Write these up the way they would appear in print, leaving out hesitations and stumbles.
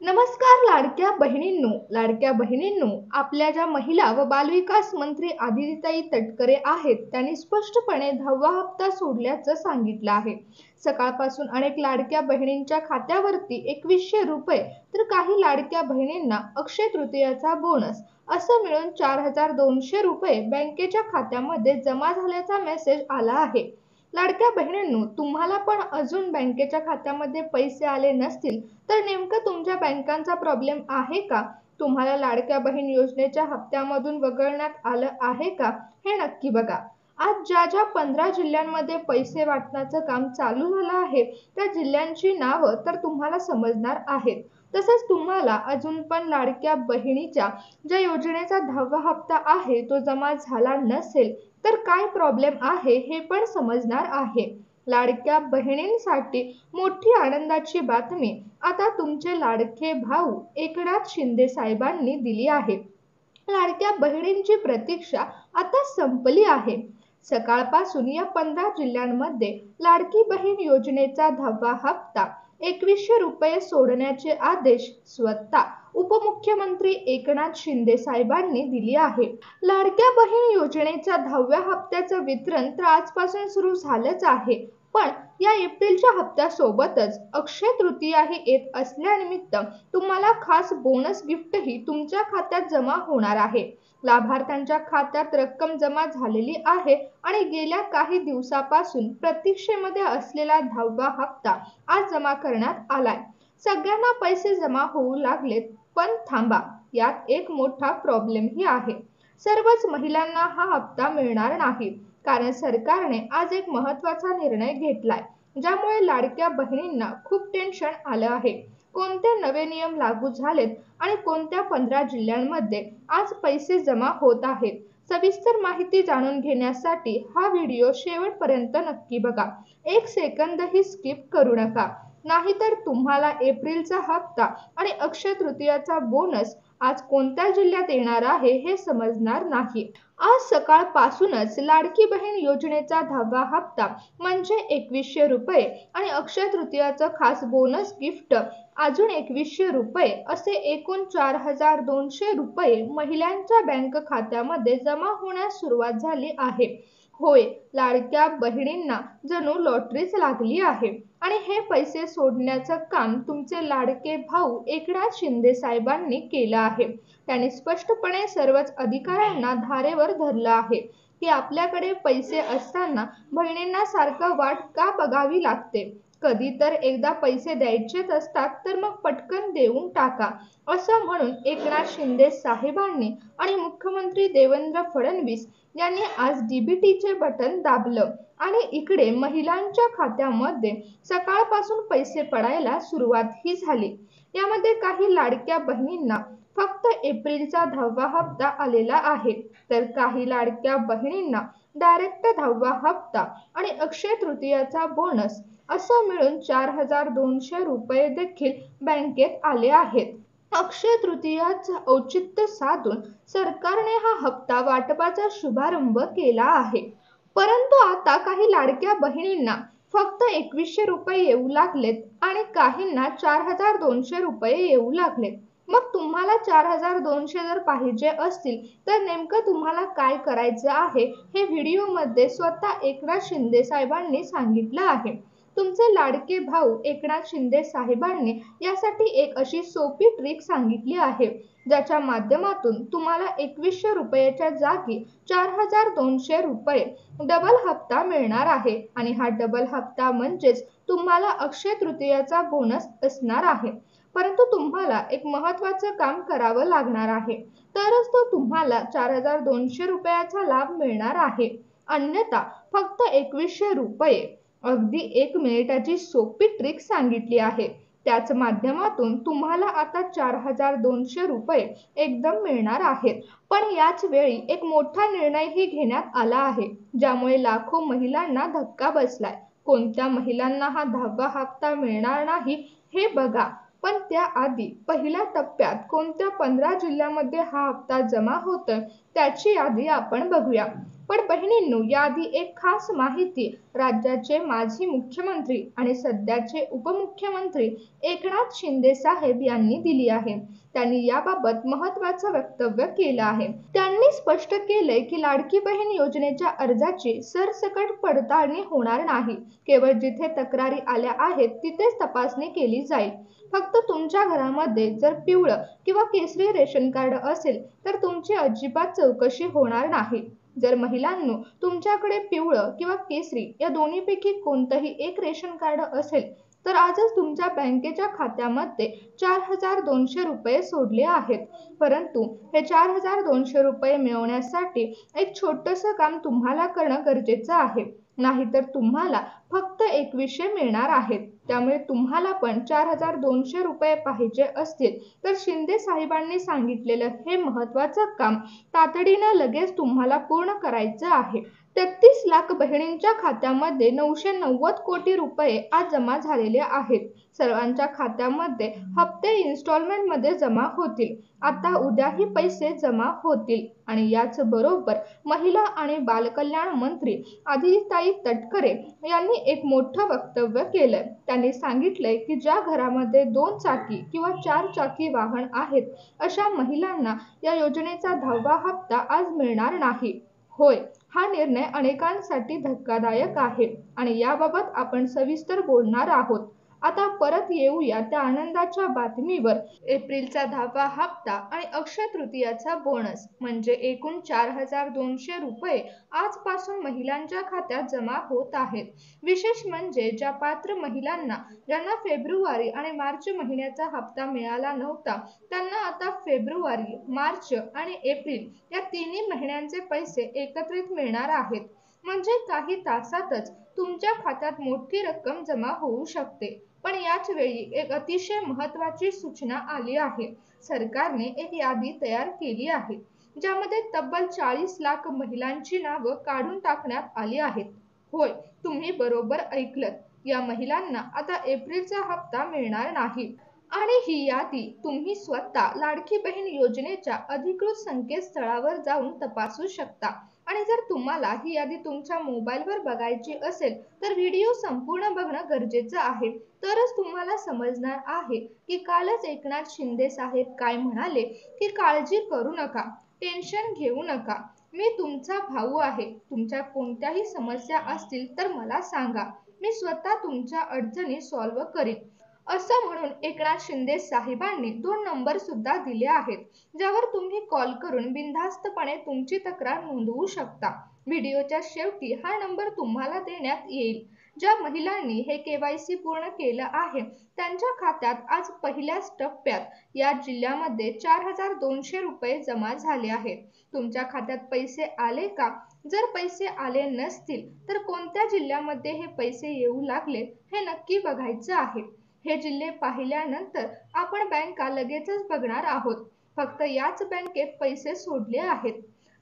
नमस्कार लाडक्या बहिणींनो, आपल्या ज्या महिला व बालविकास मंत्री आदितीताई तटकरे आहेत त्यांनी स्पष्टपणे 10वा हप्ता सोडल्याचं सांगितलं आहे। सकाळपासून अनेक लाडक्या बहिणींच्या खात्यावरती 2100 रुपये तर काही लाडक्या बहिणींना अक्षय तृतीयाचा बोनस असं मिळून 4200 रुपये बँकेच्या खात्यामध्ये जमा झाल्याचा मेसेज आला आहे। लाडक्या बहिणींनो, तुम्हाला पण अजून बँकेच्या खात्यामध्ये पैसे आले नसतील तर नेमकं तुमच्या बँकांचा प्रॉब्लेम आहे का? तुम्हाला लाडक्या बहीण योजनेच्या हप्त्यामधून वगळण्यात आलं आहे का? हे नक्की बघा। आज ज्या 15 जिल्ह्यांमध्ये पैसे वाटण्याचं काम चालू झालं आहे त्या जिल्ह्यांची नावं तर तुम्हाला समजणार आहेत। तसंच तुम्हाला अजून पण लाडक्या बहिणीच्या ज्या योजनेचा 10वा हप्ता आहे तो जमा झाला नसेल तर काय प्रॉब्लेम आहे हे पण समजणार आहे। लाडक्या बहिणींसाठी मोठी आनंदाची बातमी आता तुमचे लाडके भाऊ एकनाथ शिंदे साहेबांनी दिली आहे। लाडक्या बहिणींची प्रतीक्षा आता संपली आहे। सकाळपासून या 15 जिल्ह्यांमध्ये लाडकी बहीण योजनेचा 10वा हप्ता 2100 रुपये सोडण्याचे आदेश स्वतः उपमुख्यमंत्री एकनाथ शिंदे साहेबांनी दिली आहे। लाडक्या बहीण योजनेच्या 10व्या हप्त्याचं वितरण तर आजपासून सुरू झालंच आहे, पण या एप्रिलच्या हप्त्यासोबतच अक्षय तृतीयाही येत असल्यानिमित्त तुम्हाला खास बोनस गिफ्टही तुमच्या खात्यात जमा होणार आहे। लाभार्थ्यांच्या खात्यात रक्कम जमा झालेली आहे आणि गेल्या काही दिवसापासून प्रतीक्षेमध्ये असलेला 10वा हप्ता आज जमा करण्यात आलाय। सगळ्यांना पैसे जमा होऊ लागलेत, पण थांबा, यात एक मोठा प्रॉब्लेमही आहे। सर्वच महिलांना हा हप्ता मिळणार नाही, कारण सरकारने आज एक महत्त्वाचा निर्णय घेतलाय, ज्यामुळे लाडक्या बहिणींना खूप टेन्शन आलं आहे। कोणते नवे नियम लागू झालेत आणि कोणत्या 15 जिल्ह्यांमध्ये आज पैसे जमा होत आहेत, सविस्तर माहिती जाणून घेण्यासाठी हा व्हिडिओ शेवटपर्यंत नक्की बघा। एक सेकंदही स्किप करू नका, नाहीतर तुम्हाला एप्रिलचा हप्ता आणि अक्षय तृतीयाचा बोनस आज कोणत्या जिल्ह्यात येणार आहे हे समजणार नाही। आज सकाळपासूनच लाडकी बहीण योजनेचा 10वा हप्ता म्हणजे 2100 रुपये आणि अक्षय तृतीयाचं खास बोनस गिफ्ट अजून 2100 रुपये असे एकूण 4200 रुपये महिलांच्या बँक खात्यामध्ये जमा होण्यास सुरुवात झाली आहे। होय, लाडक्या बहिणींना जणू लॉटरीच लागली आहे आणि हे पैसे सोडण्याचं काम तुमचे लाडके भाऊ एकनाथ शिंदे साहेबांनी केलं आहे। त्यांनी स्पष्टपणे सर्वच अधिकाऱ्यांना धारेवर धरलं आहे की आपल्याकडे पैसे असताना बहिणींना सारखं वाट का बघावी लागते। कधी तर एकदा पैसे द्यायचेच असतात तर मग पटकन देऊन टाका, असं म्हणून एकनाथ शिंदे साहेबांनी आणि मुख्यमंत्री देवेंद्र फडणवीस यांनी आज डीबीटीचे बटन दाबलं आणि इकडे महिलांच्या खात्यामध्ये सकाळपासून पैसे पडायला सुरुवातही झाली। यामध्ये काही लाडक्या बहिणींना फक्त एप्रिलचा 10वा हप्ता आलेला आहे, तर काही लाडक्या बहिणींना डायरेक्ट 10वा हप्ता आणि अक्षय तृतीयाचा बोनस असं मिळून 4200 रुपये देखील बँकेत आले आहेत। अक्षय तृतीयाचं औचित्य साधून सरकारने हा हप्ता वाटपाचा शुभारंभ केला आहे। परंतु आता काही लाडक्या बहिणींना फक्त 2100 रुपये येऊ लागलेत आणि काहींना 4200 रुपये येऊ लागलेत। मग तुम्हाला 4200 जर पाहिजे असतील तर नेमकं तुम्हाला काय करायचं आहे हे व्हिडिओमध्ये स्वतः एकनाथ शिंदे साहेबांनी सांगितलं आहे। तुमचे लाडके भाऊ एकनाथ शिंदे साहेबांनी यासाठी एक अशी सोपी ट्रिक सांगितली आहे, ज्याच्या माध्यमातून तुम्हाला 2100 रुपयाच्या जागी 4200 रुपये डबल हप्ता मिळणार आहे आणि हा डबल हप्ता म्हणजेच तुम्हाला अक्षय तृतीयाचा बोनस असणार आहे। परंतु तुम्हाला एक महत्त्वाचं काम करावं लागणार आहे, तरच तो तुम्हाला 4200 रुपयाचा लाभ मिळणार आहे। अन्यथा फक्त 2100 रुपये, अगदी 1 मिनिटाची सोपी ट्रिक सांगितली आहे, त्याच माध्यमातून तुम्हाला आता 4200 रुपये एकदम मिळणार आहेत। पण याच वेळी एक मोठा निर्णयही घेण्यात आला आहे, ज्यामुळे लाखो महिलांना धक्का बसलाय। कोणत्या महिलांना हा 10वा हप्ता मिळणार नाही हे बघा, पण त्याआधी पहिल्या टप्प्यात कोणत्या 15 जिल्ह्यांमध्ये हा हप्ता जमा होतोय त्याची यादी आपण बघूया। पण बहिणींनो, याआधी एक खास माहिती राज्याचे माजी मुख्यमंत्री आणि सध्याचे उपमुख्यमंत्री एकनाथ शिंदे साहेब यांनी दिली आहे. त्यांनी याबाबत महत्त्वाचं वक्तव्य केलं आहे. त्यांनी स्पष्ट केलंय की लाडकी बहीण योजनेच्या अर्जाची सरसकट पडताळणी होणार नाही. केवळ जिथे तक्रारी आल्या आहेत तिथेच तपासणी केली जाईल. फक्त तुमच्या घरामध्ये जर पिवळं किंवा केशरी रेशन कार्ड असेल तर तुमची अजिबात चौकशी होणार नाही. जर महिलांनो, तुमच्याकडे पिवळं किंवा केशरी या दोन्हीपैकी कोणतंही एक रेशन कार्ड असेल तर आजच तुमच्या बँकेच्या खात्यामध्ये 4,200 रुपये सोडले आहेत. परंतु हे 4,200 रुपये मिळवण्यासाठी एक छोटंसं काम तुम्हाला करणं गरजेचं आहे. नाहीतर तुम्हाला फक्त 2100 मिळणार आहेत. त्यामुळे तुम्हाला पण 4,200 रुपये पाहिजे असतील तर शिंदे साहेबांनी सांगितलेलं हे महत्त्वाचं काम तातडीनं लगेच तुम्हाला पूर्ण करायचं आहे. 33 लाख बहिणींच्या खात्यामध्ये 990 कोटी रुपये आज जमा झालेले आहेत. सर्वांच्या खात्यामध्ये हप्ते इन्स्टॉलमेंटमध्ये जमा होतील. आता उद्याही पैसे जमा होतील. आणि याच बरोबर महिला आणि बालकल्याण मंत्री आदितीताई तटकरे यांनी एक मोठं वक्तव्य केलंय. त्यांनी सांगितलंय की ज्या घरामध्ये 2 चाकी किंवा 4 चाकी वाहन आहेत अशा महिलांना या योजनेचा 10वा हप्ता आज मिळणार नाही. होय, हा निर्णय अनेकांसाठी धक्कादायक आहे आणि याबाबत आपण सविस्तर बोलणार आहोत. आता परत येऊया त्या आनंदाच्या बातमीवर. एप्रिलचा 10वा हप्ता आणि अक्षय तृतीयाचा बोनस म्हणजे एकूण 4,200 रुपये आजपासून महिलांच्या खात्यात जमा होत आहेत. विशेष म्हणजे ज्या पात्र महिलांना ज्यांना फेब्रुवारी आणि मार्च महिन्याचा हप्ता मिळाला नव्हता त्यांना आता फेब्रुवारी, मार्च आणि एप्रिल या तिन्ही महिन्यांचे पैसे एकत्रित मिळणार आहेत. म्हणजे काही तासातच तुमच्या खात्यात मोठी रक्कम जमा होऊ शकते. पण याच वेळी एक अतिशय महत्त्वाची सूचना आली आहे. सरकारने एक यादी तयार केली आहे ज्यामध्ये तब्बल 40 लाख महिलांची नावं काढून टाकण्यात आली आहेत. होय, तुम्ही बरोबर ऐकलत. या महिलांना आता एप्रिलचा हप्ता मिळणार नाही. आणि ही यादी तुम्ही स्वतः लाडकी बहीण योजनेच्या अधिकृत संकेतस्थळावर जाऊन तपासू शकता. आणि जर तुम्हाला ही यादी तुमच्या मोबाईलवर बघायची असेल तर व्हिडिओ संपूर्ण बघणं गरजेचं आहे. तरच तुम्हाला समजणार आहे की कालच एकनाथ शिंदे साहेब काय म्हणाले की काळजी करू नका, टेन्शन घेऊ नका. मी तुमचा भाऊ आहे. तुमच्या कोणत्याही समस्या असतील तर मला सांगा. मी स्वतः तुमच्या अडचणी सॉल्व्ह करीन. असं म्हणून एकनाथ शिंदे साहेबांनी 2 नंबर सुद्धा दिले आहेत ज्यावर तुम्ही कॉल करून बिनधास्तपणे तुमची तक्रार नोंदवू शकता. व्हिडिओच्या शेवटी हा नंबर तुम्हाला देण्यात येईल. ज्या महिलांनी हे KYC पूर्ण केलं आहे त्यांच्या खात्यात आज पहिल्याच टप्प्यात या जिल्ह्यामध्ये 4,200 रुपये जमा झाले आहेत. तुमच्या खात्यात पैसे आले का? जर पैसे आले नसतील तर कोणत्या जिल्ह्यामध्ये हे पैसे येऊ लागले हे नक्की बघायचं आहे. हे जिल्हे पाहिल्यानंतर आपण बँका लगेचच बघणार आहोत. फक्त याच बँकेत पैसे सोडले आहेत.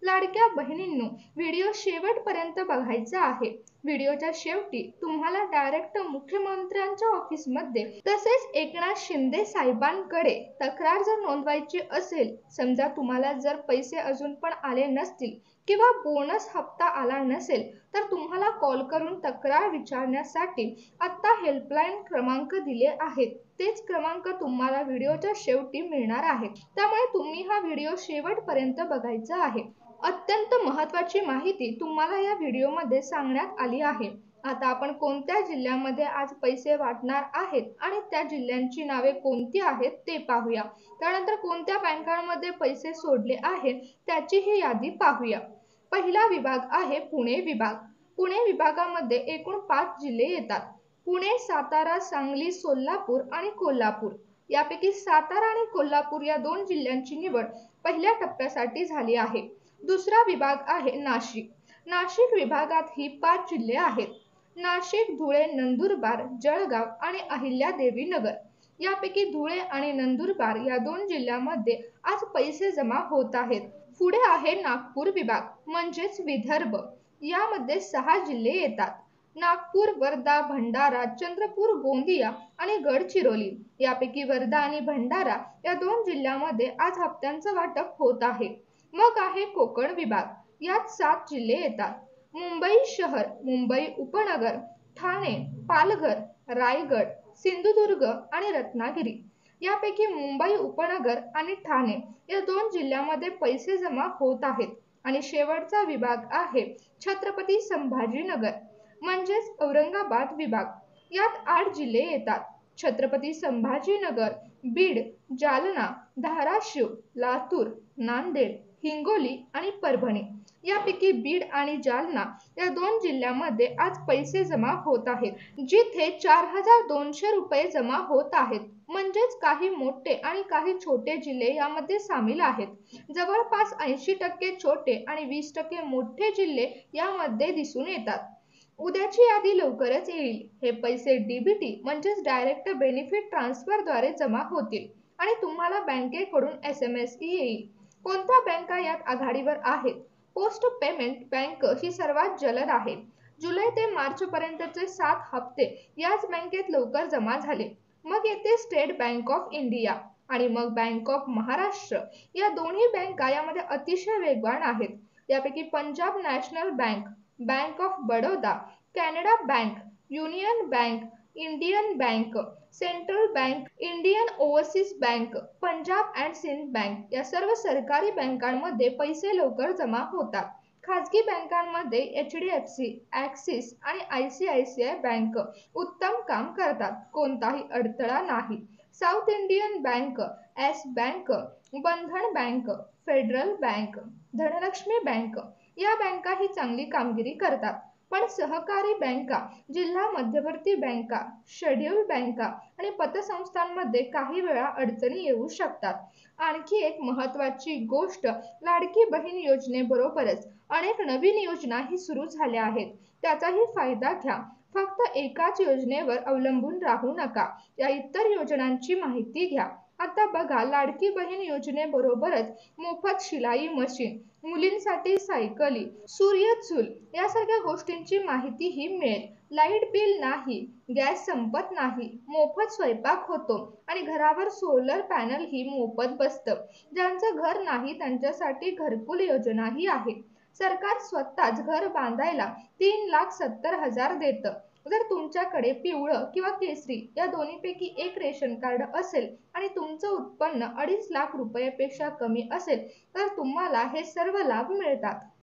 लाडक्या बहिणींनो, व्हिडिओ शेवटपर्यंत बघायचा आहे. व्हिडिओच्या शेवटी तुम्हाला डायरेक्ट मुख्यमंत्र्यांच्या ऑफिसमध्ये तसेच एकनाथ शिंदे साहेबांकडे तक्रार जर नोंदवायची असेल, समजा तुम्हाला जर पैसे अजून पण आले नसतील किंवा बोनस हप्ता आला नसेल तर तुम्हाला कॉल करून तक्रार विचारण्यासाठी आता हेल्पलाईन क्रमांक दिले आहेत. तेच क्रमांक तुम्हाला व्हिडिओच्या शेवटी मिळणार आहेत. त्यामुळे तुम्ही हा व्हिडिओ शेवटपर्यंत बघायचा आहे. अत्यंत महत्त्वाची माहिती तुम्हाला या व्हिडिओमध्ये सांगण्यात आली आहे. आता आपण कोणत्या जिल्ह्यामध्ये आज पैसे वाटणार आहेत आणि त्या जिल्ह्यांची नावे कोणती आहेत ते पाहूया. त्यानंतर कोणत्या बँकांमध्ये पैसे सोडले आहेत त्याची ही यादी पाहूया. पहिला विभाग आहे पुणे विभाग. पुणे विभागामध्ये एकूण 5 जिल्हे येतात. पुणे, सातारा, सांगली, सोलापूर आणि कोल्हापूर. यापैकी सातारा आणि कोल्हापूर या 2 जिल्ह्यांची निवड पहिल्या टप्प्यासाठी झाली आहे. दुसरा विभाग आहे नाशिक. नाशिक विभागात ही 5 जिल्हे आहेत. नाशिक, धुळे, नंदुरबार, जळगाव आणि अहिल्यादेवी नगर. यापैकी धुळे आणि नंदुरबार या 2 जिल्ह्यामध्ये आज पैसे जमा होत आहेत. पुढे आहे नागपूर विभाग म्हणजेच विदर्भ. यामध्ये 6 जिल्हे येतात. नागपूर, वर्धा, भंडारा, चंद्रपूर, गोंदिया आणि गडचिरोली. यापैकी वर्धा आणि भंडारा या 2 जिल्ह्यामध्ये आज हप्त्यांचं वाटप होत आहे. मग आहे कोकण विभाग. यात 7 जिल्हे येतात. मुंबई शहर, मुंबई उपनगर, ठाणे, पालघर, रायगड, सिंधुदुर्ग आणि रत्नागिरी. यापैकी मुंबई उपनगर आणि ठाणे या 2 जिल्ह्यांमध्ये पैसे जमा होत आहेत. आणि शेवटचा विभाग आहे छत्रपती संभाजीनगर म्हणजेच औरंगाबाद विभाग. यात 8 जिल्हे येतात. छत्रपती संभाजीनगर, बीड, जालना, धाराशिव, लातूर, नांदेड, हिंगोली आणि परभणी. यापैकी बीड आणि जालना या 2 जिल्ह्यांमध्ये आज पैसे जमा होत आहेत, जिथे 4,200 रुपये जमा होत आहेत. म्हणजेच काही मोठे आणि काही छोटे जिल्हे यामध्ये सामील आहेत. जवळपास 80% छोटे आणि 20% मोठे जिल्हे यामध्ये दिसून येतात. उद्याची यादी लवकरच येईल. हे पैसे डीबीटी म्हणजेच डायरेक्ट बेनिफिट ट्रान्सफरद्वारे जमा होतील आणि तुम्हाला बँकेकडून SMS येईल. कोणत्या बँका यात आघाडीवर आहेत? पोस्ट पेमेंट बँक ही सर्वात जलद आहे. जुलै ते मार्च पर्यंतचे 7 हप्ते याच बँकेत लवकर जमा झाले. मग येते स्टेट बँक ऑफ इंडिया आणि मग बँक ऑफ महाराष्ट्र. या दोन्ही बँका यामध्ये अतिशय वेगवान आहेत. यापैकी Punjab National Bank, Bank of Baroda, Canada Bank, Union Bank, Indian Bank, Central Bank, Indian Overseas Bank, Punjab and Sindh Bank या सर्व सरकारी बँकांमध्ये पैसे लवकर जमा होतात. खाजगी बँकांमध्ये HDFC, ॲक्सिस आणि ICICI बँक उत्तम काम करतात. कोणताही अडथळा नाही. South Indian Bank, Yes Bank, Bandhan Bank, Federal Bank, Dhanlaxmi Bank या बँका ही चांगली कामगिरी करतात. पण सहकारी बँका, जिल्हा मध्यवर्ती बँका, शेड्यूल बँका आणि पतसंस्थांमध्ये काही वेळा अडचणी येऊ शकतात. आणखी एक महत्त्वाची गोष्ट, लाडकी बहीण योजनेबरोबरच अनेक नवीन योजनाही सुरू झाल्या आहेत. त्याचाही फायदा घ्या. फक्त एकाच योजनेवर अवलंबून राहू नका. या इतर योजनांची माहिती घ्या. आता बघा, लाडकी बहीण योजनेबरोबरच मोफत शिलाई मशीन, मुलींसाठी सायकली, सूर्यचूल यासारख्या गोष्टींची माहितीही मिळेल. लाईट बिल नाही, गॅस संपत नाही, मोफत स्वयंपाक होतो आणि घरावर सोलर पॅनल ही मोफत बसतं. ज्यांचं घर नाही त्यांच्यासाठी घरकुल योजनाही आहे. सरकार स्वतःच घर बांधायला 3,70,000 देतं. जर तुमच्याकडे पिवळं किंवा केसरी या दोन्हीपैकी एक रेशन कार्ड असेल आणि तुमचं उत्पन्न 2.5 लाख रुपयापेक्षा कमी असेल तर तुम्हाला हे सर्व लाभ मिळतात.